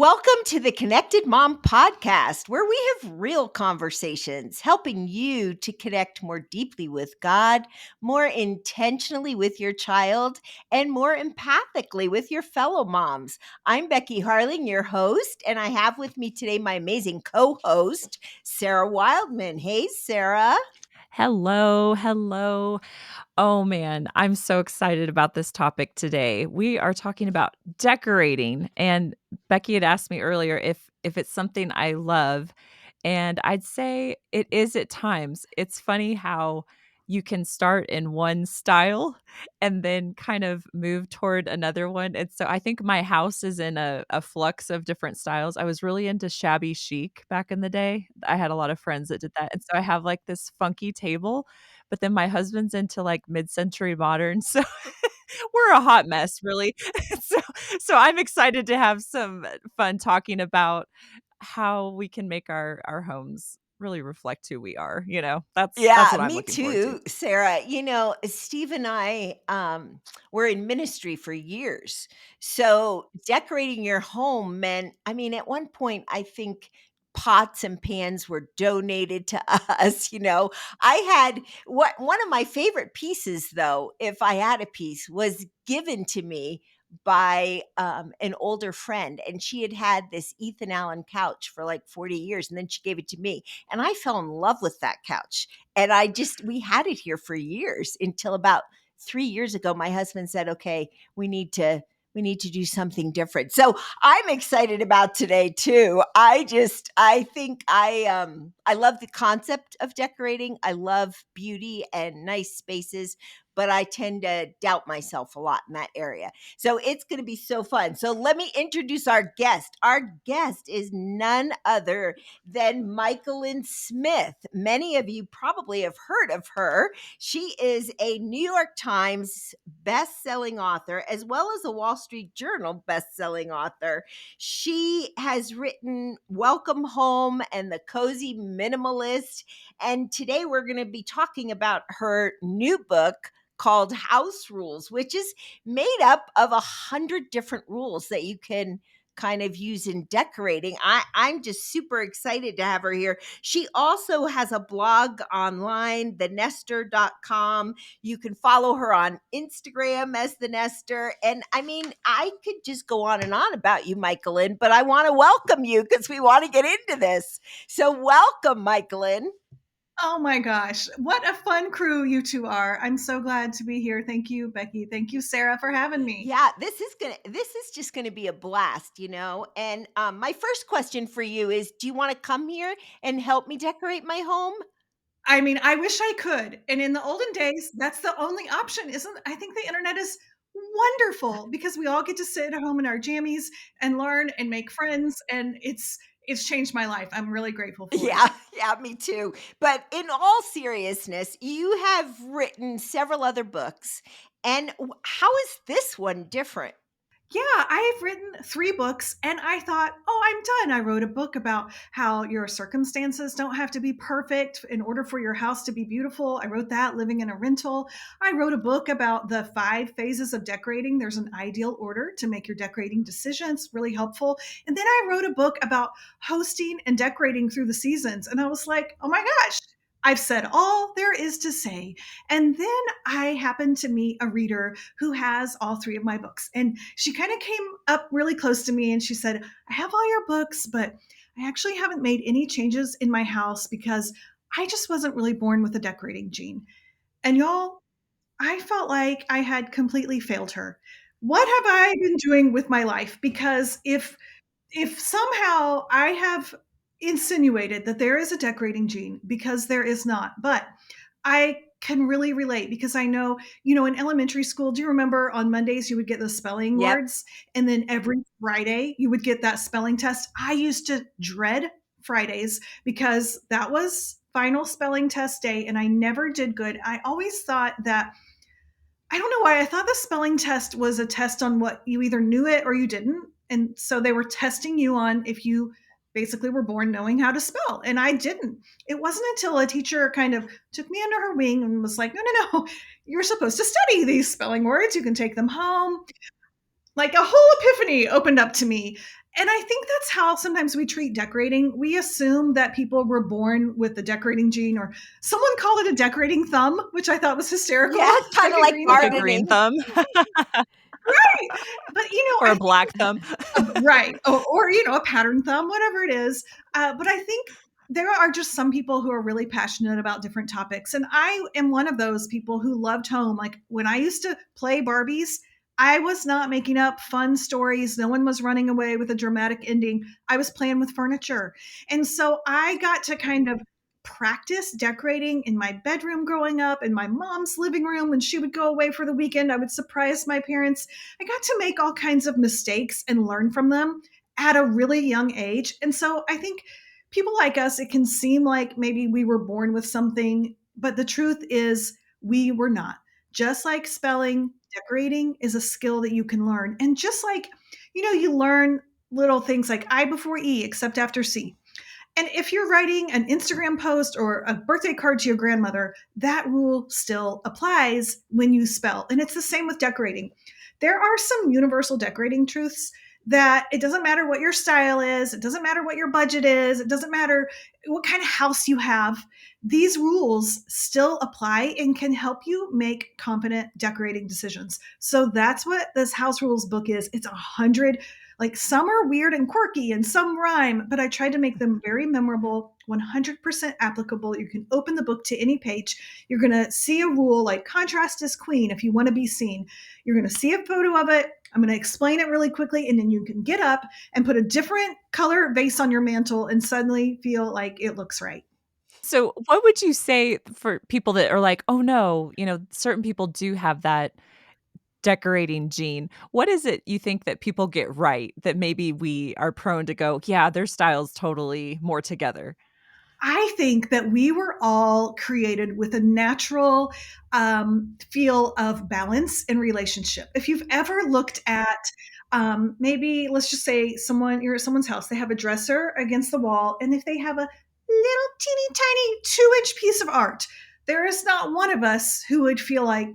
Welcome to the Connected Mom podcast, where we have real conversations helping you to connect more deeply with God, more intentionally with your child, and more empathically with your fellow moms. I'm Becky Harling, your host, and I have with me today my amazing co host, Sarah Wildman. Hey, Sarah. Hello, hello. Oh man, I'm so excited about this topic today. We are talking about decorating, and Becky had asked me earlier if it's something I love, and I'd say it is at times. It's funny how you can start in one style and then kind of move toward another one. And so I think my house is in a flux of different styles. I was really into shabby chic back in the day. I had a lot of friends that did that. And so I have like this funky table, but then my husband's into like mid-century modern. So we're a hot mess, really. so so I'm excited to have some fun talking about how we can make our homes really reflect who we are, you know? That's Yeah, what I'm me looking forward to. too, Sarah. Steve and I were in ministry for years. So decorating your home meant, at one point, I think pots and pans were donated to us. I had one of my favorite pieces, though, if I had a piece, was given to me by an older friend. And she had had this Ethan Allen couch for like 40 years. And then she gave it to me. And I fell in love with that couch, and we had it here for years until about 3 years ago, my husband said, "Okay, we need to do something different." So, I'm excited about today too. I think I love the concept of decorating. I love beauty and nice spaces, but I tend to doubt myself a lot in that area. So it's going to be so fun. So let me introduce our guest. Our guest is none other than Myquillyn Smith. Many of you probably have heard of her. She is a New York Times best-selling author as well as a Wall Street Journal best-selling author. She has written Welcome Home and The Cozy Minimalist. And today we're going to be talking about her new book called House Rules, which is made up of 100 different rules that you can kind of use in decorating. I'm just super excited to have her here. She also has a blog online, thenester.com. You can follow her on Instagram as the Nester. And I could just go on and on about you, Myquillyn, but I want to welcome you because we want to get into this. So welcome, Myquillyn. Oh my gosh, what a fun crew you two are. I'm so glad to be here. Thank you, Becky. Thank you, Sarah, for having me. Yeah, this is just gonna be a blast. And my first question for you is: do you want to come here and help me decorate my home? I mean, I wish I could. And in the olden days, that's the only option, isn't I think the internet is wonderful because we all get to sit at home in our jammies and learn and make friends, and it's changed my life. I'm really grateful for it. Yeah, yeah, me too. But in all seriousness, you have written several other books, and how is this one different? Yeah, I've written 3 books and I thought, "Oh, I'm done." I wrote a book about how your circumstances don't have to be perfect in order for your house to be beautiful. I wrote that, living in a rental. I wrote a book about the 5 phases of decorating. There's an ideal order to make your decorating decisions, really helpful. And then I wrote a book about hosting and decorating through the seasons. And I was like, "Oh my gosh, I've said all there is to say." And then I happened to meet a reader who has all 3 of my books. And she kind of came up really close to me and she said, "I have all your books, but I actually haven't made any changes in my house because I just wasn't really born with a decorating gene." And y'all, I felt like I had completely failed her. What have I been doing with my life? Because if somehow I have insinuated that there is a decorating gene, because there is not, but I can really relate because I know, in elementary school, do you remember on Mondays you would get the spelling Yep. words and then every Friday you would get that spelling test? I used to dread Fridays because that was final spelling test day and I never did good. I always thought that I don't know why I thought the spelling test was a test on what you either knew it or you didn't. And so they were testing you on if you basically were born knowing how to spell. And I didn't. It wasn't until a teacher kind of took me under her wing and was like, "No, no, no, you're supposed to study these spelling words. You can take them home." Like a whole epiphany opened up to me. And I think that's how sometimes we treat decorating. We assume that people were born with the decorating gene, or someone called it a decorating thumb, which I thought was hysterical, Yeah, like kinda a like green Like a thumb. green gardening. thumb Right. But, or I a think black thumb. right, or a pattern thumb, whatever it is. But I think there are just some people who are really passionate about different topics, and I am one of those people who loved home. Like when I used to play Barbies, I was not making up fun stories. No one was running away with a dramatic ending. I was playing with furniture, and so I got to kind of practice decorating in my bedroom growing up, in my mom's living room when she would go away for the weekend. I would surprise my parents. I got to make all kinds of mistakes and learn from them at a really young age. And so I think people like us, it can seem like maybe we were born with something, but the truth is we were not. Just like spelling, decorating is a skill that you can learn. And just like, you learn little things like I before E, except after C. And if you're writing an Instagram post or a birthday card to your grandmother, that rule still applies when you spell. And it's the same with decorating. There are some universal decorating truths that it doesn't matter what your style is, it doesn't matter what your budget is, it doesn't matter what kind of house you have. These rules still apply and can help you make confident decorating decisions. So that's what this house rules book is. It's 100, like some are weird and quirky and some rhyme, but I tried to make them very memorable, 100% applicable. You can open the book to any page. You're going to see a rule like contrast is queen if you want to be seen. You're going to see a photo of it. I'm going to explain it really quickly, and then you can get up and put a different color vase on your mantle and suddenly feel like it looks right. So, what would you say for people that are like, "Oh, no," certain people do have that decorating gene. What is it you think that people get right that maybe we are prone to go, "Yeah, their style's totally more together?" I think that we were all created with a natural feel of balance in relationship. If you've ever looked at maybe, let's just say you're at someone's house, they have a dresser against the wall, and if they have a little teeny tiny 2-inch piece of art, there is not one of us who would feel like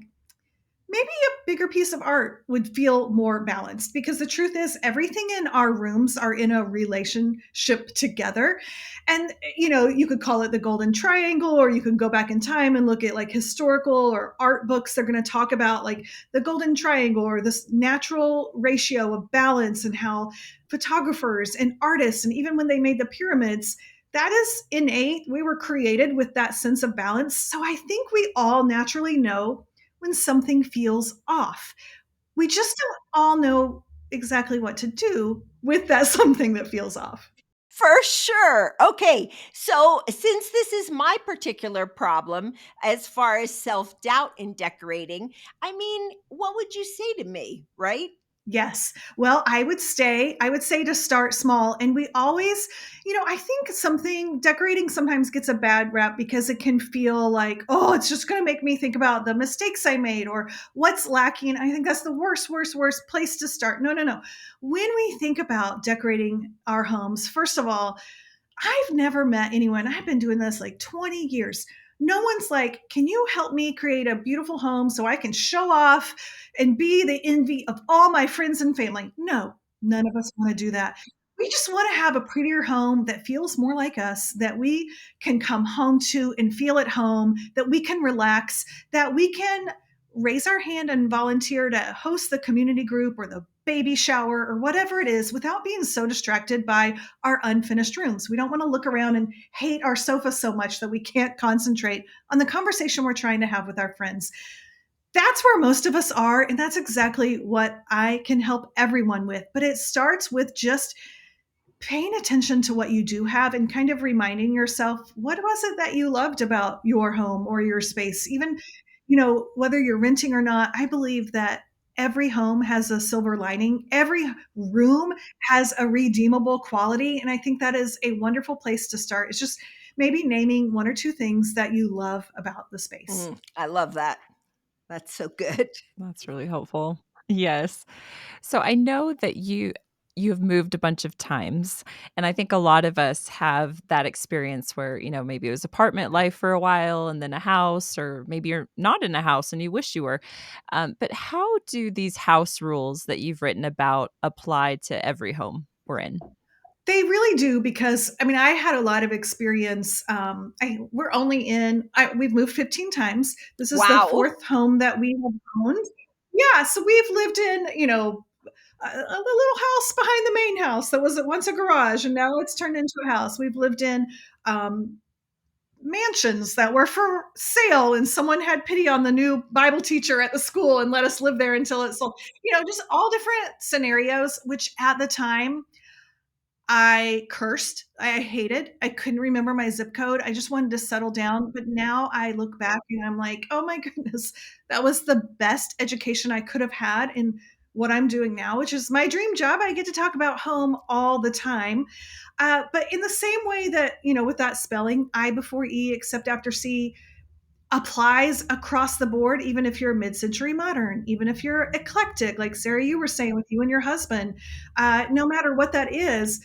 maybe a bigger piece of art would feel more balanced, because the truth is everything in our rooms are in a relationship together. And you could call it the golden triangle, or you can go back in time and look at like historical or art books. They're going to talk about like the golden triangle or this natural ratio of balance, and how photographers and artists, and even when they made the pyramids, that is innate. We were created with that sense of balance. So I think we all naturally know when something feels off. We just don't all know exactly what to do with that something that feels off. For sure. Okay. So, since this is my particular problem as far as self doubt in decorating, I mean, what would you say to me, right? Yes. Well, I would say to start small. And we always, I think something decorating sometimes gets a bad rap because it can feel like, oh, it's just going to make me think about the mistakes I made or what's lacking. I think that's the worst, worst, worst place to start. No, no, no. When we think about decorating our homes, first of all, I've never met anyone. I've been doing this like 20 years. No one's like, can you help me create a beautiful home so I can show off and be the envy of all my friends and family? No, none of us want to do that. We just want to have a prettier home that feels more like us, that we can come home to and feel at home, that we can relax, that we can raise our hand and volunteer to host the community group or the baby shower or whatever it is without being so distracted by our unfinished rooms. We don't want to look around and hate our sofa so much that we can't concentrate on the conversation we're trying to have with our friends. That's where most of us are. And that's exactly what I can help everyone with. But it starts with just paying attention to what you do have and kind of reminding yourself, what was it that you loved about your home or your space? Even, whether you're renting or not, I believe that every home has a silver lining. Every room has a redeemable quality. And I think that is a wonderful place to start. It's just maybe naming one or two things that you love about the space. I love that. That's so good. That's really helpful. Yes. So I know that you've moved a bunch of times, and I think a lot of us have that experience where, maybe it was apartment life for a while and then a house, or maybe you're not in a house and you wish you were. But how do these house rules that you've written about apply to every home we're in. They really do because I mean I had a lot of experience. We're only we've moved 15 times. This is the Wow. fourth home that we have owned. Yeah, so we've lived in a little house behind the main house that was at once a garage, and now it's turned into a house. We've lived in um, mansions that were for sale, and someone had pity on the new Bible teacher at the school and let us live there until it sold. Just all different scenarios, which at the time I cursed. I hated. I couldn't remember my zip code. I just wanted to settle down. But now I look back and I'm like, oh my goodness, that was the best education I could have had in what I'm doing now, which is my dream job. I get to talk about home all the time. But in the same way that, with that spelling, I before E, except after C, applies across the board, even if you're mid-century modern, even if you're eclectic, like Sarah, you were saying with you and your husband, no matter what that is,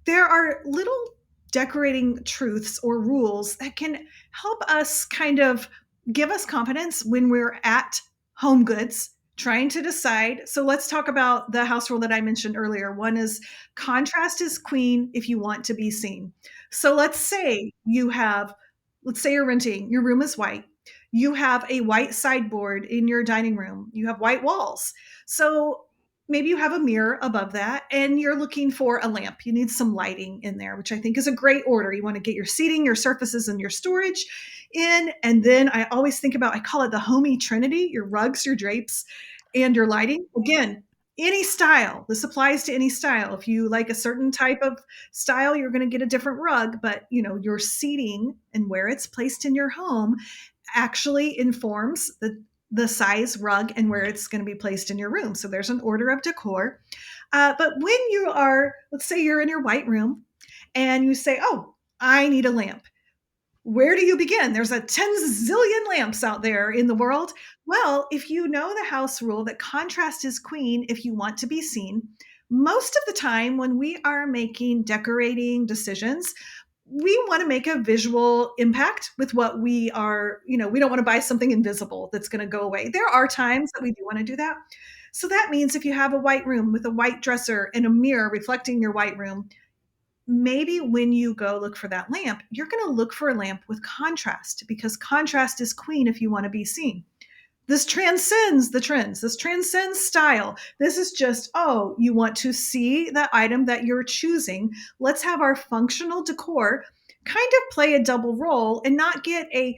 there are little decorating truths or rules that can help us kind of give us confidence when we're at home goods trying to decide. So let's talk about the house rule that I mentioned earlier. One is contrast is queen if you want to be seen. So let's say you're renting, your room is white. You have a white sideboard in your dining room. You have white walls. So maybe you have a mirror above that and you're looking for a lamp. You need some lighting in there, which I think is a great order. You want to get your seating, your surfaces, and your storage in. And then I always think about, I call it the homey trinity, your rugs, your drapes, and your lighting. Again, any style. This applies to any style. If you like a certain type of style, you're going to get a different rug, but your seating and where it's placed in your home actually informs the size rug and where it's going to be placed in your room. So there's an order of decor. But when let's say you're in your white room and you say, oh, I need a lamp. Where do you begin? There's a 10 zillion lamps out there in the world. Well, if you know the house rule that contrast is queen if you want to be seen, most of the time when we are making decorating decisions, we want to make a visual impact with what we are, we don't want to buy something invisible that's going to go away. There are times that we do want to do that. So that means if you have a white room with a white dresser and a mirror reflecting your white room, maybe when you go look for that lamp, you're going to look for a lamp with contrast because contrast is queen if you want to be seen. This transcends the trends. This transcends style. This is just, oh, you want to see the item that you're choosing. Let's have our functional decor kind of play a double role and not get a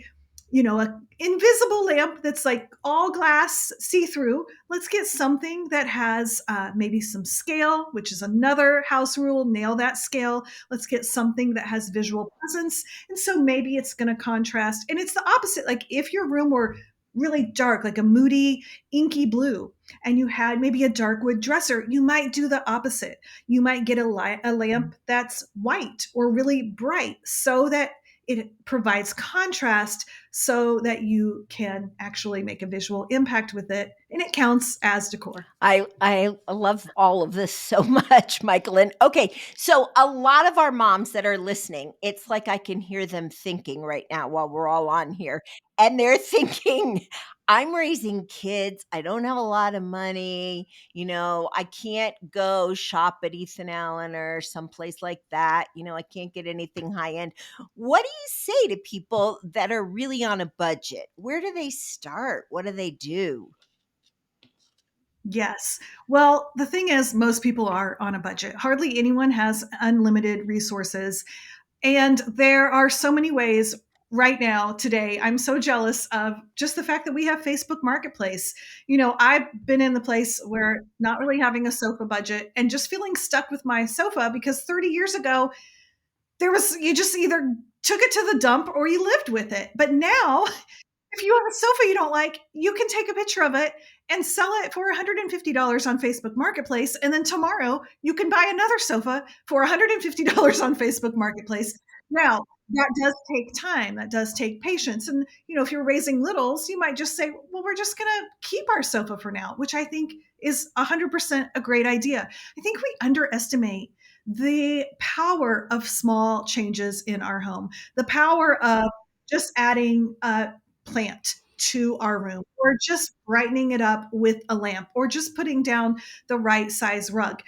invisible lamp that's like all glass see-through. Let's get something that has maybe some scale, which is another house rule. Nail that scale. Let's get something that has visual presence. And so maybe it's going to contrast. And it's the opposite. Like if your room were really dark, like a moody, inky blue, and you had maybe a dark wood dresser, you might do the opposite. You might get a lamp that's white or really bright so that it provides contrast so that you can actually make a visual impact with it and it counts as decor. I love all of this so much, Myquillyn. Okay, so a lot of our moms that are listening, it's like I can hear them thinking right now while we're all on here, and they're thinking, "I'm raising kids. I don't have a lot of money. I can't go shop at Ethan Allen or someplace like that. I can't get anything high end." What do you say to people that are really on a budget? Where do they start? What do they do? Yes. Well, the thing is, most people are on a budget. Hardly anyone has unlimited resources. And there are so many ways right now, today. I'm so jealous of just the fact that we have Facebook Marketplace. I've been in the place where not really having a sofa budget and just feeling stuck with my sofa because 30 years ago, you just either took it to the dump or you lived with it. But now, if you have a sofa you don't like, you can take a picture of it and sell it for $150 on Facebook Marketplace. And then tomorrow you can buy another sofa for $150 on Facebook Marketplace. Now, that does take time. That does take patience. And, if you're raising littles, you might just say, well, we're just going to keep our sofa for now, which I think is 100% a great idea. I think we underestimate the power of small changes in our home, the power of just adding plant to our room or just brightening it up with a lamp or just putting down the right size rug.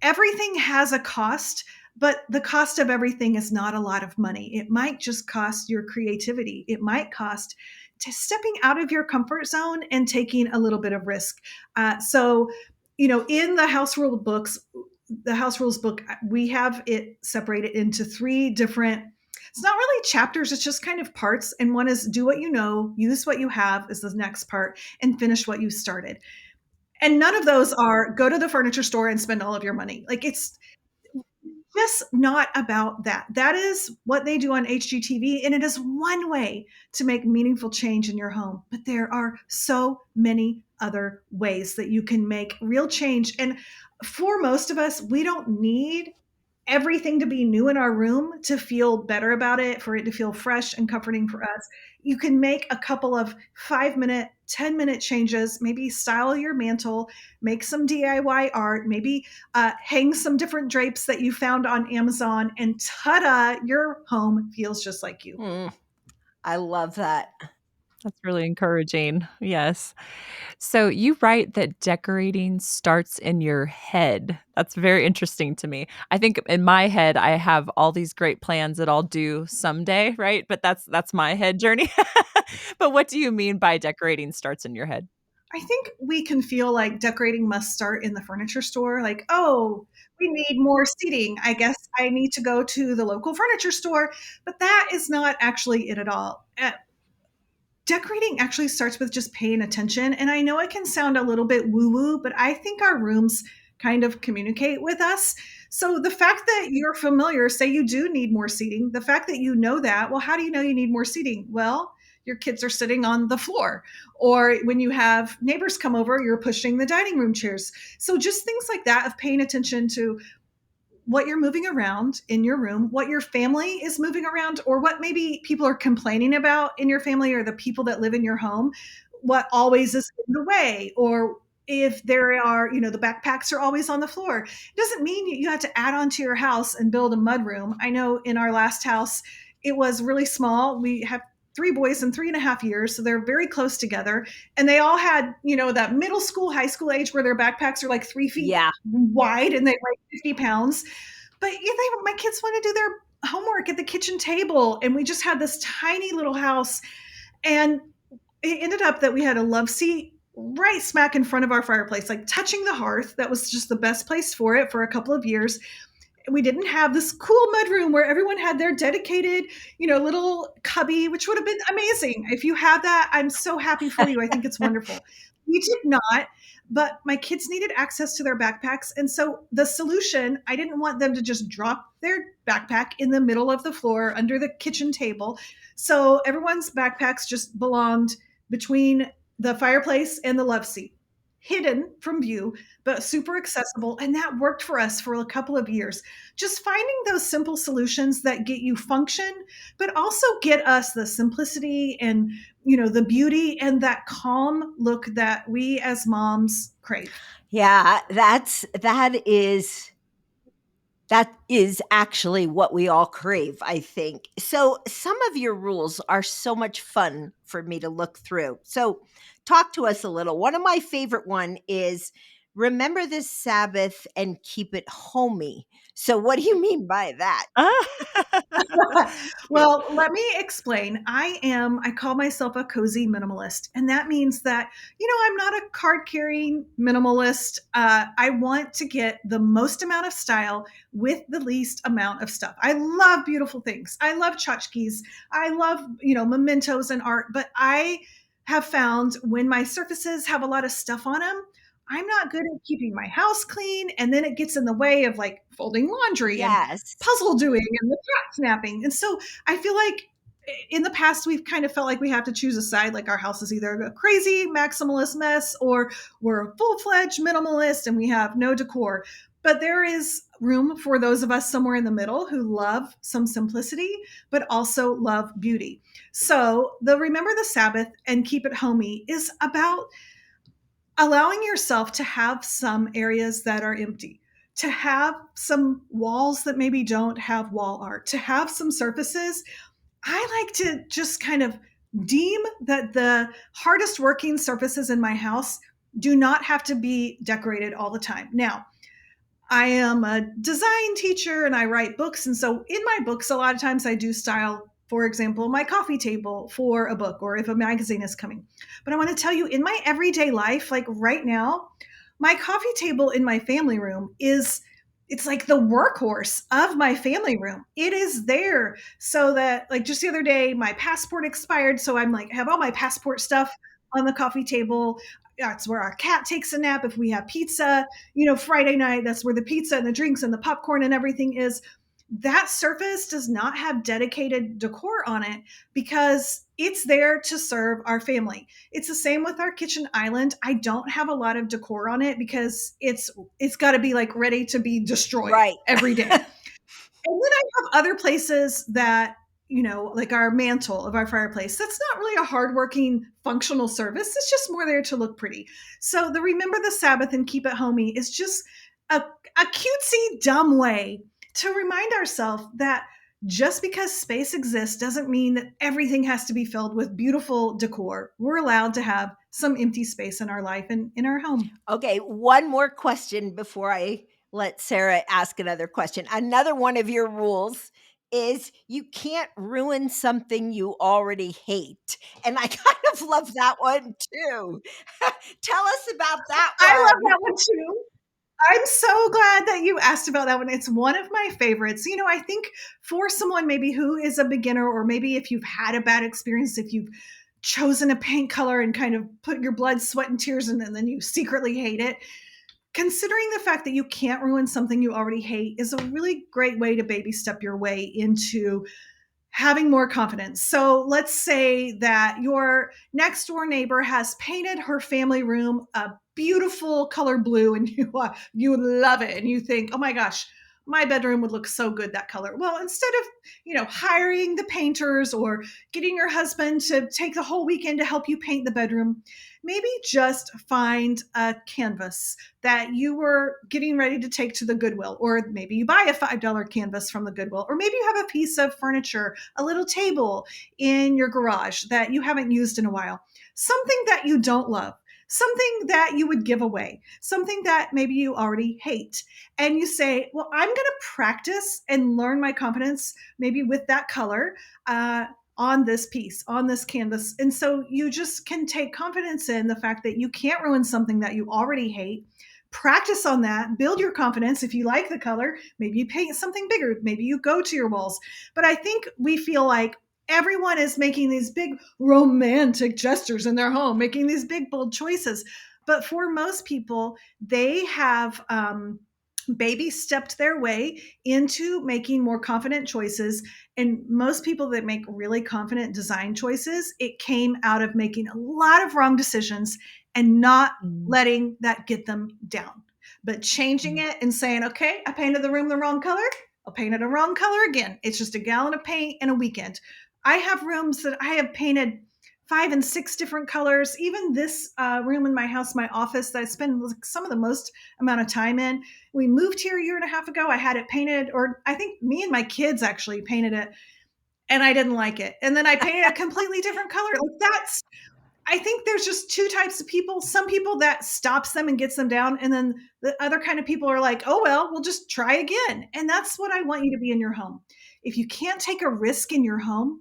everything has a cost, but the cost of everything is not a lot of money. It might just cost your creativity. It might cost to stepping out of your comfort zone and taking a little bit of risk. So, in the house rules book, we have it separated into three different, it's not really chapters, it's just kind of parts. And one is do what you know, use what you have is the next part, and finish what you started. And none of those are go to the furniture store and spend all of your money. Like, it's just not about that. That is what they do on HGTV, and it is one way to make meaningful change in your home. But there are so many other ways that you can make real change. And for most of us, we don't need everything to be new in our room to feel better about it, for it to feel fresh and comforting for us. You can make a couple of 5-minute, 10-minute changes, maybe style your mantle, make some DIY art, maybe hang some different drapes that you found on Amazon, and ta-da, your home feels just like you. Mm, I love that. That's really encouraging. Yes. So you write that decorating starts in your head. That's very interesting to me. I think in my head I have all these great plans that I'll do someday, right? But that's my head journey. But what do you mean by decorating starts in your head? I think we can feel like decorating must start in the furniture store. Like, oh, we need more seating. I guess I need to go to the local furniture store. But that is not actually it at all. Decorating actually starts with just paying attention. And I know it can sound a little bit woo woo, but I think our rooms kind of communicate with us. So the fact that you're familiar, say you do need more seating, the fact that you know that, well, how do you know you need more seating? Well, your kids are sitting on the floor. Or when you have neighbors come over, you're pushing the dining room chairs. So just things like that, of paying attention to what you're moving around in your room, what your family is moving around, or what maybe people are complaining about in your family, or the people that live in your home, what always is in the way, or if there are, the backpacks are always on the floor. It doesn't mean you have to add on to your house and build a mud room. I know in our last house, it was really small. We have three boys in 3.5 years, so they're very close together. And they all had, that middle school, high school age where their backpacks are like 3 feet Yeah. wide and they weigh 50 pounds. But my kids want to do their homework at the kitchen table. And we just had this tiny little house. And it ended up that we had a love seat right smack in front of our fireplace, like touching the hearth. That was just the best place for it for a couple of years. We didn't have this cool mudroom where everyone had their dedicated, little cubby, which would have been amazing. If you have that, I'm so happy for you. I think it's wonderful. We did not, but my kids needed access to their backpacks. And so the solution, I didn't want them to just drop their backpack in the middle of the floor under the kitchen table. So everyone's backpacks just belonged between the fireplace and the love seat, hidden from view, but super accessible. And that worked for us for a couple of years. Just finding those simple solutions that get you function, but also get us the simplicity and, the beauty and that calm look that we as moms crave. Yeah, that is actually what we all crave, I think. So some of your rules are so much fun for me to look through. So talk to us a little. One of my favorite one is remember this Sabbath and keep it homey. So what do you mean by that? Well, let me explain. I call myself a cozy minimalist. And that means that, I'm not a card carrying minimalist. I want to get the most amount of style with the least amount of stuff. I love beautiful things. I love tchotchkes. I love, mementos and art. But I have found when my surfaces have a lot of stuff on them, I'm not good at keeping my house clean. And then it gets in the way of like folding laundry and Yes. puzzle doing and the cat snapping. And so I feel like in the past, we've kind of felt like we have to choose a side. Like our house is either a crazy maximalist mess or we're a full-fledged minimalist and we have no decor. But there is room for those of us somewhere in the middle who love some simplicity, but also love beauty. So the Remember the Sabbath and Keep It Homey is about allowing yourself to have some areas that are empty, to have some walls that maybe don't have wall art, to have some surfaces. I like to just kind of deem that the hardest working surfaces in my house do not have to be decorated all the time. Now, I am a design teacher and I write books. And so in my books, a lot of times I do style, for example, my coffee table for a book or if a magazine is coming. But I want to tell you, in my everyday life, like right now, my coffee table in my family room is it's like the workhorse of my family room. It is there so that like just the other day my passport expired, so I'm like I have all my passport stuff on the coffee table. That's where our cat takes a nap. If we have pizza, Friday night, that's where the pizza and the drinks and the popcorn and everything is. That surface does not have dedicated decor on it because it's there to serve our family. It's the same with our kitchen island. I don't have a lot of decor on it because it's got to be like ready to be destroyed Right. every day. And then I have other places that, like our mantle of our fireplace, that's not really a hardworking functional service. It's just more there to look pretty. So the remember the Sabbath and keep it homey is just a cutesy, dumb way to remind ourselves that just because space exists doesn't mean that everything has to be filled with beautiful decor. We're allowed to have some empty space in our life and in our home. Okay, one more question before I let Sarah ask another question. Another one of your rules is you can't ruin something you already hate. And I kind of love that one too. Tell us about that I love one. that one too. I'm so glad that you asked about that one. It's one of my favorites. I think for someone maybe who is a beginner, or maybe if you've had a bad experience, if you've chosen a paint color and kind of put your blood, sweat, and tears in, and then you secretly hate it, considering the fact that you can't ruin something you already hate is a really great way to baby step your way into having more confidence. So let's say that your next door neighbor has painted her family room a beautiful color blue and you love it and you think, "Oh my gosh, my bedroom would look so good that color." Well, instead of, hiring the painters or getting your husband to take the whole weekend to help you paint the bedroom, maybe just find a canvas that you were getting ready to take to the Goodwill, or maybe you buy a $5 canvas from the Goodwill, or maybe you have a piece of furniture, a little table in your garage that you haven't used in a while, something that you don't love, something that you would give away, something that maybe you already hate. And you say, "Well, I'm going to practice and learn my confidence maybe with that color. On this piece, on this canvas." And so you just can take confidence in the fact that you can't ruin something that you already hate. Practice on that, build your confidence. If you like the color, maybe you paint something bigger, maybe you go to your walls. But I think we feel like everyone is making these big romantic gestures in their home, making these big, bold choices. But for most people, they have baby stepped their way into making more confident choices. And most people that make really confident design choices, it came out of making a lot of wrong decisions and not Mm, letting that get them down, but changing mm, it and saying, "Okay, I painted the room the wrong color. I'll paint it a wrong color again. It's just a gallon of paint in a weekend." I have rooms that I have painted 5 and 6 different colors. Even this room in my house, my office, that I spend like some of the most amount of time in. We moved here a year and a half ago. I had it painted, or I think me and my kids actually painted it, and I didn't like it. And then I painted a completely different color. Like that's I think there's just two types of people. Some people that stops them and gets them down, and then the other kind of people are like, "Oh well, we'll just try again." And that's what I want you to be in your home. If you can't take a risk in your home,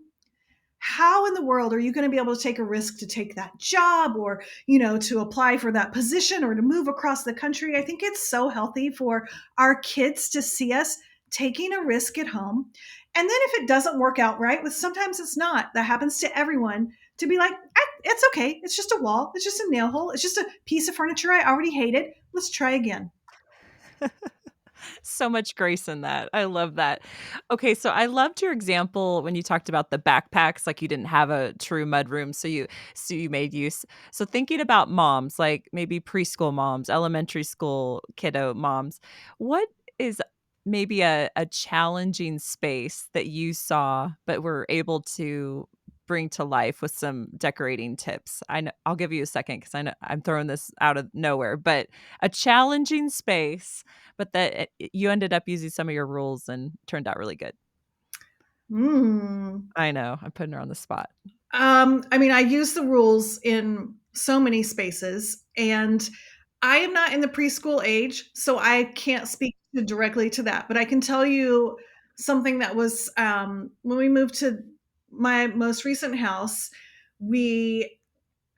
how in the world are you going to be able to take a risk to take that job, or to apply for that position, or to move across the country? I think it's so healthy for our kids to see us taking a risk at home. And then if it doesn't work out right, with sometimes it's not, that happens to everyone, to be like, "It's okay, it's just a wall, it's just a nail hole, it's just a piece of furniture I already hated, let's try again." so much grace in that. I love that. Okay, so I loved your example when you talked about the backpacks, like you didn't have a true mudroom, so you made use. So thinking about moms, like maybe preschool moms, elementary school kiddo moms, what is maybe a challenging space that you saw but were able to bring to life with some decorating tips? I'll give you a second because I know I'm throwing this out of nowhere, but a challenging space but that you ended up using some of your rules and turned out really good. Mm. I know, I'm putting her on the spot. I mean, I use the rules in so many spaces, and I am not in the preschool age, so I can't speak directly to that, but I can tell you something that was when we moved to my most recent house, we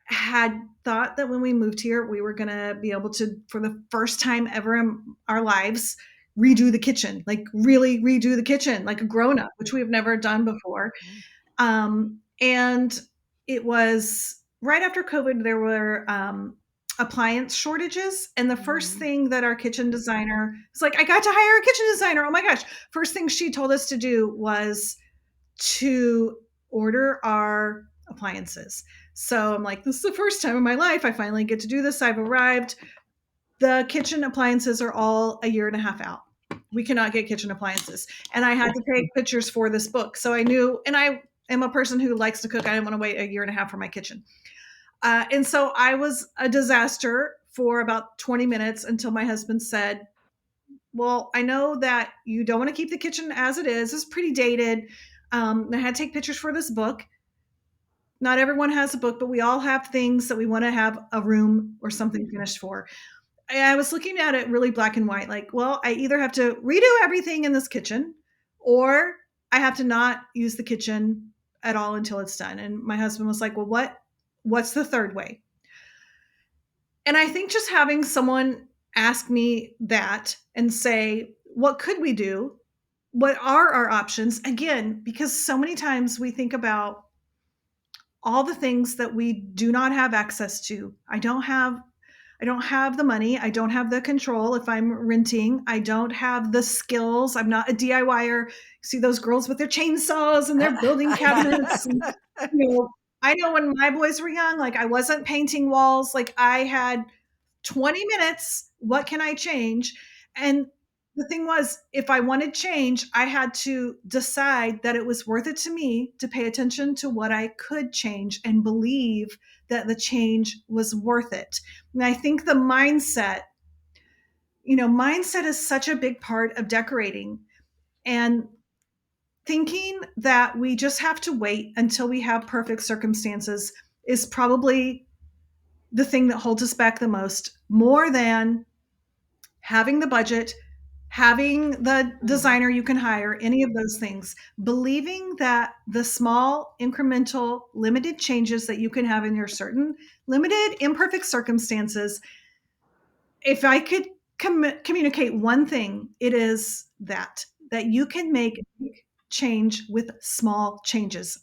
had thought that when we moved here, we were going to be able to, for the first time ever in our lives, redo the kitchen, like really redo the kitchen like a grown up, which we have never done before. And it was right after COVID, there were appliance shortages. And the first thing that our kitchen designer was like, I got to hire a kitchen designer. Oh my gosh. First thing she told us to do was to order our appliances. So I'm like, this is the first time in my life I finally get to do this. I've arrived. The kitchen appliances are all a year and a half out. We cannot get kitchen appliances. And I had to take pictures for this book. So I knew, and I am a person who likes to cook. I didn't want to wait a year and a half for my kitchen. And so I was a disaster for about 20 minutes until my husband said, well, I know that you don't want to keep the kitchen as it is. It's pretty dated. I had to take pictures for this book. Not everyone has a book, but we all have things that we want to have a room or something finished for. I was looking at it really black and white, like, well, I either have to redo everything in this kitchen or I have to not use the kitchen at all until it's done. And my husband was like, well, what's the third way? And I think just having someone ask me that and say, what could we do? What are our options? Again, because so many times we think about all the things that we do not have access to. I don't have the money. I don't have the control if I'm renting. I don't have the skills. I'm not a DIYer. See those girls with their chainsaws and they're building cabinets. And, I know when my boys were young, like I wasn't painting walls. Like I had 20 minutes. What can I change? And the thing was, if I wanted change, I had to decide that it was worth it to me to pay attention to what I could change and believe that the change was worth it. And I think the mindset is such a big part of decorating. And thinking that we just have to wait until we have perfect circumstances is probably the thing that holds us back the most, more than having the budget, having the designer you can hire, any of those things. Believing that the small, incremental, limited changes that you can have in your certain limited, imperfect circumstances, if I could communicate one thing, it is that you can make change with small changes.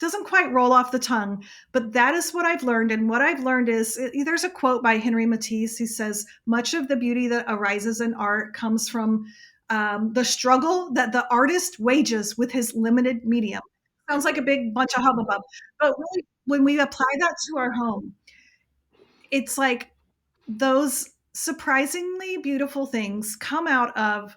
Doesn't quite roll off the tongue, but that is what I've learned. And what I've learned is there's a quote by Henry Matisse. He says, much of the beauty that arises in art comes from the struggle that the artist wages with his limited medium. Sounds like a big bunch of hubbub. But really, when we apply that to our home, it's like those surprisingly beautiful things come out of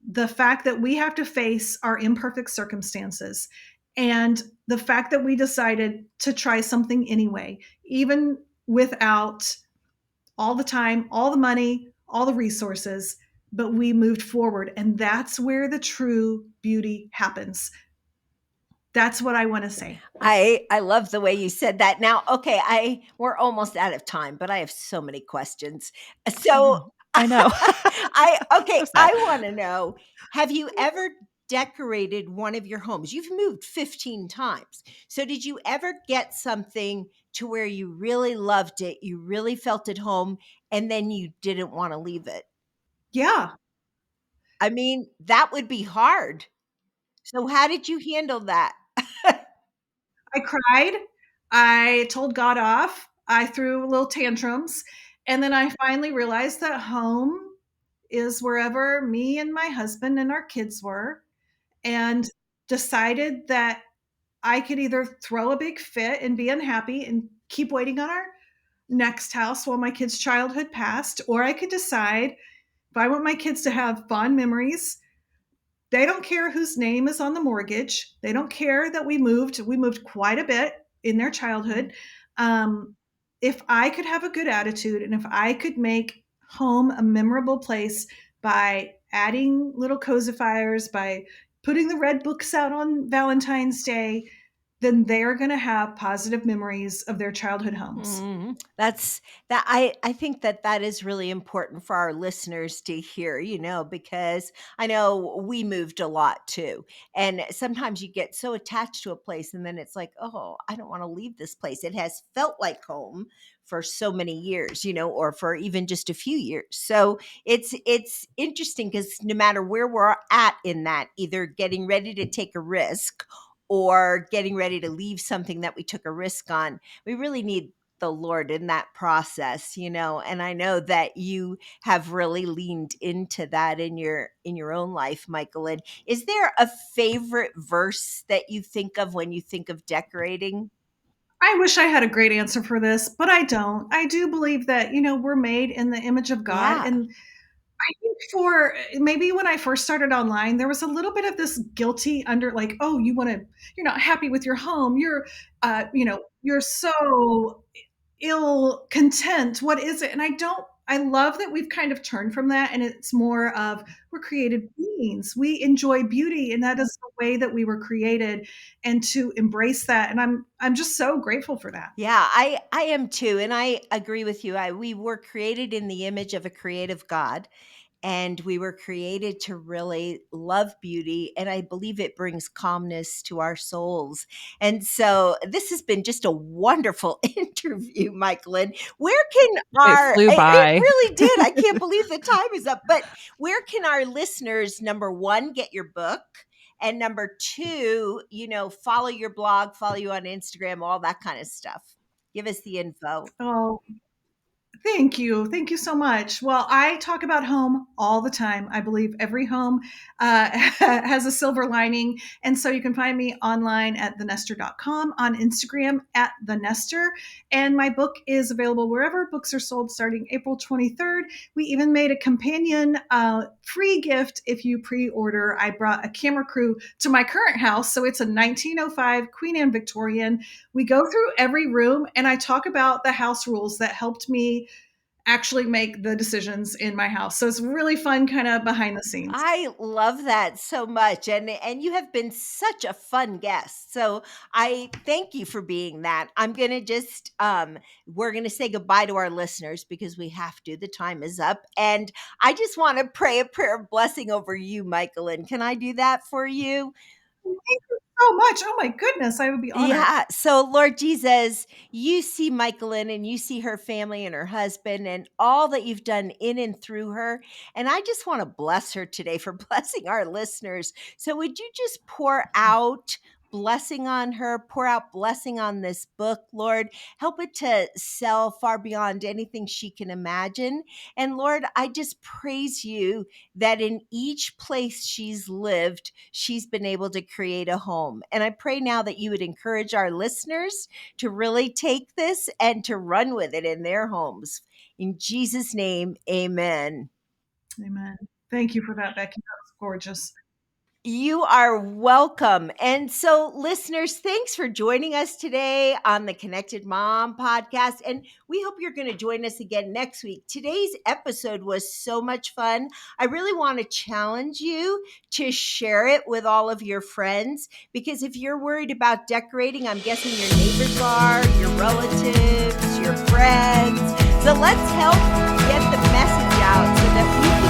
the fact that we have to face our imperfect circumstances and the fact that we decided to try something anyway, even without all the time, all the money, all the resources, but we moved forward. And that's where the true beauty happens. That's what I want to say. I love the way you said that. Now, okay, we're almost out of time, but I have so many questions. So I know. So sad. I want to know, have you ever decorated one of your homes? You've moved 15 times. So did you ever get something to where you really loved it, you really felt at home, and then you didn't want to leave it? Yeah. I mean, that would be hard. So how did you handle that? I cried. I told God off. I threw little tantrums. And then I finally realized that home is wherever me and my husband and our kids were, and decided that I could either throw a big fit and be unhappy and keep waiting on our next house while my kids' childhood passed, or I could decide if I want my kids to have fond memories. They don't care whose name is on the mortgage. They don't care that we moved. We moved quite a bit in their childhood. If I could have a good attitude and if I could make home a memorable place by adding little cozifiers, by putting the red books out on Valentine's Day, then they're going to have positive memories of their childhood homes. That's that I think that that is really important for our listeners to hear, because I know we moved a lot too. And sometimes you get so attached to a place and then it's like, "Oh, I don't want to leave this place." It has felt like home for so many years, or for even just a few years. So, it's interesting cuz no matter where we're at in that, either getting ready to take a risk or getting ready to leave something that we took a risk on, we really need the Lord in that process, and I know that you have really leaned into that in your own life, Michael. And is there a favorite verse that you think of when you think of decorating? I wish I had a great answer for this, but I don't. I do believe that, we're made in the image of God. Yeah. And I think for maybe when I first started online, there was a little bit of this guilty under like, oh, you're not happy with your home. You're so ill content. What is it? And I love that we've kind of turned from that. And it's more of we're created beings. We enjoy beauty. And that is the way that we were created, and to embrace that. And I'm just so grateful for that. Yeah, I am too, and I agree with you. We were created in the image of a creative God, and we were created to really love beauty, and I believe it brings calmness to our souls. And so this has been just a wonderful interview, Michael. And where can It our flew it by. really did. I can't believe the time is up. But where can our listeners, number one, get your book? And number two, follow your blog, follow you on Instagram, all that kind of stuff. Give us the info. Oh, thank you. Thank you so much. Well, I talk about home all the time. I believe every home has a silver lining. And so you can find me online at thenester.com, on Instagram at thenester. And my book is available wherever books are sold starting April 23rd. We even made a companion free gift if you pre order. I brought a camera crew to my current house. So it's a 1905 Queen Anne Victorian. We go through every room and I talk about the house rules that helped me actually make the decisions in my house. So it's really fun kind of behind the scenes. I love that so much, and you have been such a fun guest. So I thank you for being that. I'm going to just we're going to say goodbye to our listeners because we have to. The time is up. And I just want to pray a prayer of blessing over you, Michael. And can I do that for you? Thank you so much. Oh my goodness, I would be honored. Yeah. So, Lord Jesus, you see Myquillyn and you see her family and her husband and all that you've done in and through her. And I just want to bless her today for blessing our listeners. So, would you just pour out blessing on her, pour out blessing on this book, Lord? Help it to sell far beyond anything she can imagine. And Lord, I just praise you that in each place she's lived, she's been able to create a home. And I pray now that you would encourage our listeners to really take this and to run with it in their homes. In Jesus' name, amen. Amen. Thank you for that, Becky. That was gorgeous. You are welcome. And so, listeners, thanks for joining us today on the Connected Mom podcast. And we hope you're going to join us again next week. Today's episode was so much fun. I really want to challenge you to share it with all of your friends, because if you're worried about decorating, I'm guessing your neighbors are, your relatives, your friends. So let's help get the message out so that we